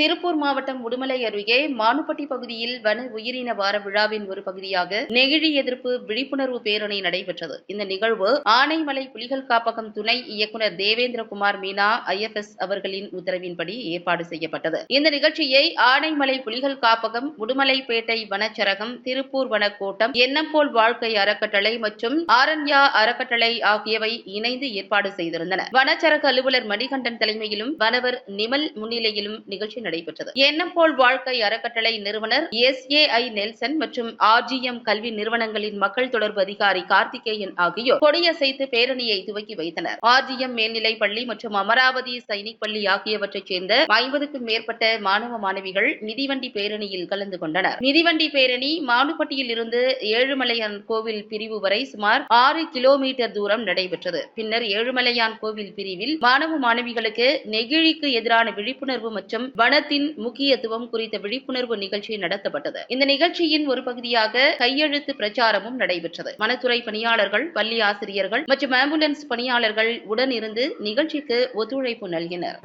திருப்பூர் மாவட்டம் உடுமலை அருகே மானுப்பட்டி பகுதியில் வன உயிரின வார விழாவின் ஒரு பகுதியாக நெகிழி எதிர்ப்பு விழிப்புணர்வு பேரணி நடைபெற்றது. இந்த நிகழ்வு ஆனைமலை புலிகள் காப்பகம் துணை இயக்குநர் தேவேந்திரகுமார் மீனா IFS அவர்களின் உத்தரவின்படி ஏற்பாடு செய்யப்பட்டது. இந்த நிகழ்ச்சியை ஆனைமலை புலிகள் காப்பகம், உடுமலைப்பேட்டை வனச்சரகம், திருப்பூர் வனக்கோட்டம், எண்ணம் போல் வாழ்க்கை அறக்கட்டளை மற்றும் ஆரண்யா அறக்கட்டளை ஆகியவை இணைந்து ஏற்பாடு செய்திருந்தன. வனச்சரக அலுவலர் மணிகண்டன் தலைமையிலும் வனவர் நிமல் முன்னிலையிலும் நிகழ்ச்சி நடைபெற்றது. எண்ணம் போல் வாழ்க்கை அறக்கட்டளை நிறுவனர் SAI நெல்சன் மற்றும் RGM கல்வி நிறுவனங்களின் மக்கள் தொடர்பு அதிகாரி கார்த்திகேயன் ஆகியோர் கொடியசைத்து பேரணியை துவக்கி வைத்தனர். RGM மேல்நிலைப் பள்ளி மற்றும் அமராவதி சைனிக் பள்ளி ஆகியவற்றைச் சேர்ந்த 50க்கும் மேற்பட்ட மாணவ மாணவிகள் மிதிவண்டி பேரணியில் கலந்து கொண்டனர். மிதிவண்டி பேரணி மானுப்பட்டியில் இருந்து ஏழுமலையான் கோவில் பிரிவு வரை சுமார் 6 கிலோமீட்டர் தூரம் நடைபெற்றது. பின்னர் ஏழுமலையான் கோவில் பிரிவில் மாணவ மாணவிகளுக்கு நெகிழிக்கு எதிரான விழிப்புணர்வு மற்றும் வனத்தின் முக்கியத்துவம் குறித்த விழிப்புணர்வு நிகழ்ச்சி நடத்தப்பட்டது. இந்த நிகழ்ச்சியின் ஒரு பகுதியாக கையெழுத்து பிரச்சாரமும் நடைபெற்றது. வனத்துறை பணியாளர்கள், பள்ளி ஆசிரியர்கள் மற்றும் ஆம்புலன்ஸ் பணியாளர்கள் உடனிருந்து நிகழ்ச்சிக்கு ஒத்துழைப்பு நல்கினர்.